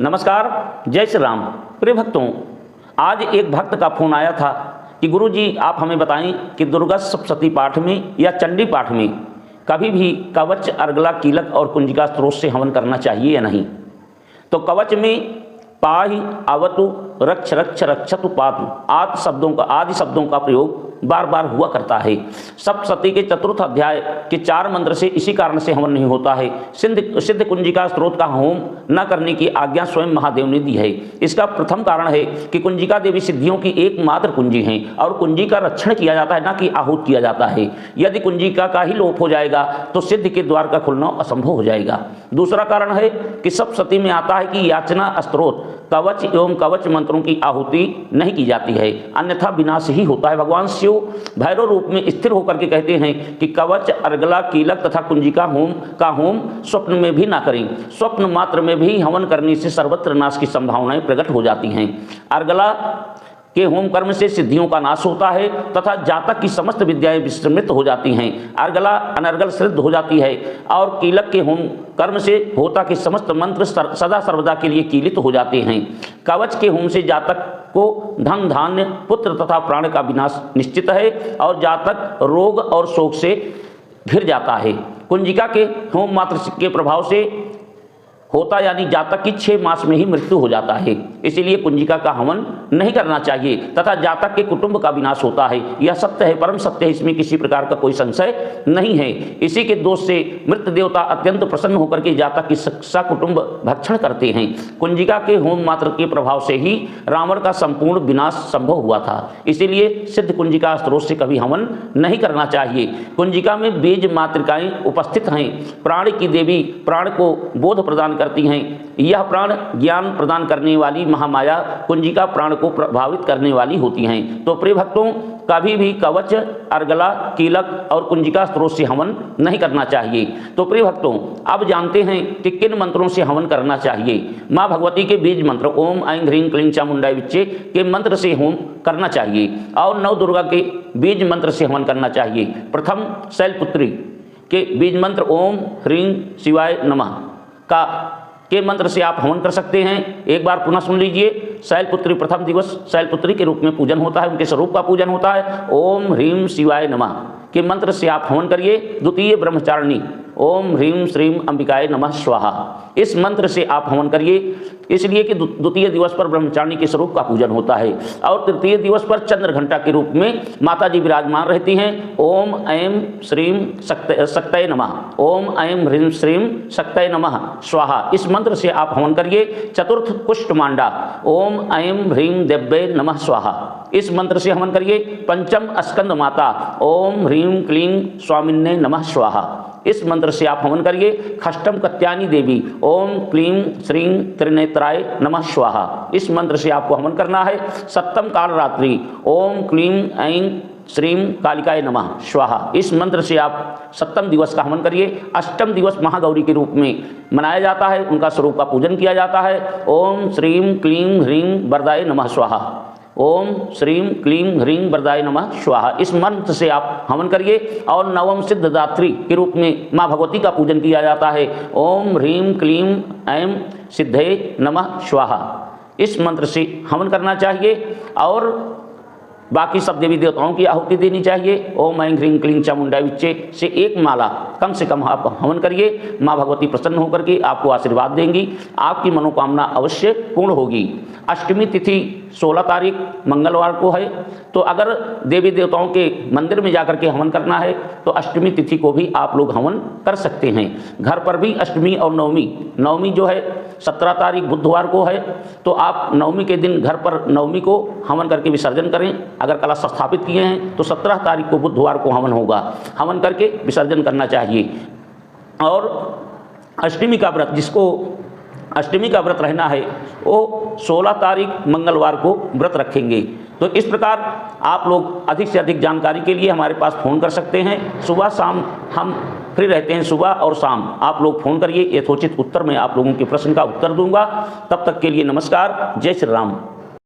नमस्कार, जय श्री राम। प्रिय भक्तों, आज एक भक्त का फोन आया था कि गुरुजी आप हमें बताएं कि दुर्गा सप्तशती पाठ में या चंडी पाठ में कभी भी कवच, अर्गला, कीलक और कुंजिका स्त्रोत से हवन करना चाहिए या नहीं। तो कवच में पाहि, अवतु, रक्ष, रक्ष, रक्षतु, पातु आदि शब्दों का प्रयोग बार बार हुआ करता है। सप्तशती के चतुर्थ अध्याय के 4 मंत्र से इसी कारण से हवन नहीं होता है। सिद्ध कुंजिका स्त्रोत का होम न करने की आज्ञा स्वयं महादेव ने दी है। इसका प्रथम कारण है कि कुंजिका देवी सिद्धियों की एकमात्र कुंजी हैं और कुंजी का रक्षण किया जाता है, न कि आहूत किया जाता है। यदि कुंजिका का ही लोप हो जाएगा तो सिद्ध के द्वार का खुलना असंभव हो जाएगा। दूसरा कारण है कि सप्तशती में आता है कि याचना स्त्रोत, कवच एवं कवच मंत्रों की आहुति नहीं की जाती है, अन्यथा विनाश ही होता है। भगवान शिव भैरव रूप में स्थिर होकर के कहते हैं कि कवच, अर्गला, कीलक तथा कुंजिका का होम स्वप्न में भी ना करें। स्वप्न मात्र में भी हवन करने से सर्वत्र नाश की संभावनाएं प्रकट हो जाती हैं। अर्गला के होम कर्म से सिद्धियों का नाश होता है तथा जातक की समस्त विद्याएं विस्मृत हो जाती हैं। अर्गला अनर्गल सिद्ध हो जाती है और कीलक के होम कर्म से होता के समस्त मंत्र सदा सर्वदा के लिए कीलित हो जाते हैं। कवच के होम से जातक को धन, धान्य, पुत्र तथा प्राण का विनाश निश्चित है और जातक रोग और शोक से घिर जाता है। कुंजिका के होम मात्र के प्रभाव से होता यानी जातक की 6 मास में ही मृत्यु हो जाता है। इसीलिए कुंजिका का हवन नहीं करना चाहिए तथा जातक के कुटुंब का विनाश होता है। यह सत्य है, परम सत्य है, इसमें किसी प्रकार का कोई संशय नहीं है। इसी के दोष से मृत देवता अत्यंत प्रसन्न होकर के जातक की सकुटुंब भक्षण करते हैं। कुंजिका के होम मात्र के प्रभाव से ही रावण का संपूर्ण विनाश संभव हुआ था। इसीलिए सिद्ध कुंजिका स्त्रोत से कभी हवन नहीं करना चाहिए। कुंजिका में बीज मातृकाएं उपस्थित हैं। प्राण की देवी प्राण को बोध प्रदान करती हैं। यह प्राण ज्ञान प्रदान करने वाली महामाया कुंजिका प्राण को प्रभावित करने वाली होती हैं। तो प्रिय भक्तों, कभी भी कवच, अर्गला, कीलक और कुंजिका स्त्रोत से हवन नहीं करना चाहिए। तो प्रिय भक्तों, अब जानते हैं कि किन मंत्रों से हवन करना चाहिए। माँ भगवती के बीज मंत्र ओम ऐं ह्रीं क्लीं चामुंडाय विच्चे के मंत्र से होम करना चाहिए और नव दुर्गा के बीज मंत्र से हवन करना चाहिए। प्रथम शैलपुत्री के बीज मंत्र ओम ह्रीं शिवाय नमः के मंत्र से आप हवन कर सकते हैं। एक बार पुनः सुन लीजिए। शैलपुत्री प्रथम दिवस शैलपुत्री के रूप में पूजन होता है, उनके स्वरूप का पूजन होता है। ओम ह्रीं शिवाय नमः के मंत्र से आप हवन करिए। द्वितीय ब्रह्मचारिणी ओम ह्रीं श्रीं अंबिकाय नमः स्वाहा, इस मंत्र से आप हवन करिए। इसलिए कि द्वितीय दिवस पर ब्रह्मचारिणी के स्वरूप का पूजन होता है और तृतीय दिवस पर चंद्र घंटा के रूप में माता जी विराजमान रहती हैं। ओम ऐं श्रीं शक्तये नमः, ओम ऐं ह्रीं श्रीं शक्तये नमः स्वाहा, इस मंत्र से आप हवन करिए। चतुर्थ कुष्ठमांडा ओम ऐं ह्रीं देव्ये नमः स्वाहा, इस मंत्र से हवन करिए। पंचम स्कंद माता ओम ह्रीं क्लीं स्वामिन्ने नमः स्वाहा, इस मंत्र से आप हवन करिए। षष्ठम कत्यायनी देवी ओम क्लीं श्रीं त्रिनेत्राय नमः स्वाहा, इस मंत्र से आपको हवन करना है। सप्तम कालरात्रि ओम क्लीं ऐं श्रीं कालिकाय नमः स्वाहा, इस मंत्र से आप सप्तम दिवस का हवन करिए। अष्टम दिवस महागौरी के रूप में मनाया जाता है, उनका स्वरूप का पूजन किया जाता है। ओम श्रीं क्लीं ह्रीं वरदाय नमः स्वाहा, ओम श्रीं क्लीं ह्रीं वरदाय नमः स्वाहा, इस मंत्र से आप हवन करिए। और नवम सिद्धदात्री के रूप में माँ भगवती का पूजन किया जाता है। ओम ह्रीं क्लीं ऐं सिद्धये नमः स्वाहा, इस मंत्र से हवन करना चाहिए। और बाकी सब देवी देवताओं की आहुति देनी चाहिए। ओम ऐं ह्रीं क्लीं चामुंडाय विच्चे से एक माला कम से कम आप हवन करिए। माँ भगवती प्रसन्न होकर के आपको आशीर्वाद देंगी, आपकी मनोकामना अवश्य पूर्ण होगी। अष्टमी तिथि 16 तारीख मंगलवार को है, तो अगर देवी देवताओं के मंदिर में जाकर के हवन करना है तो अष्टमी तिथि को भी आप लोग हवन कर सकते हैं। घर पर भी अष्टमी और नवमी जो है 17 तारीख बुधवार को है, तो आप नवमी के दिन घर पर नवमी को हवन करके विसर्जन करें। अगर कलश स्थापित किए हैं तो 17 तारीख को बुधवार को हवन होगा, हवन करके विसर्जन करना चाहिए। और अष्टमी का व्रत, जिसको अष्टमी का व्रत रहना है, वो 16 तारीख मंगलवार को व्रत रखेंगे। तो इस प्रकार आप लोग अधिक से अधिक जानकारी के लिए हमारे पास फ़ोन कर सकते हैं। सुबह शाम हम फ्री रहते हैं, सुबह और शाम आप लोग फ़ोन करिए, यथोचित उत्तर मैं आप लोगों के प्रश्न का उत्तर दूंगा। तब तक के लिए नमस्कार, जय श्री राम।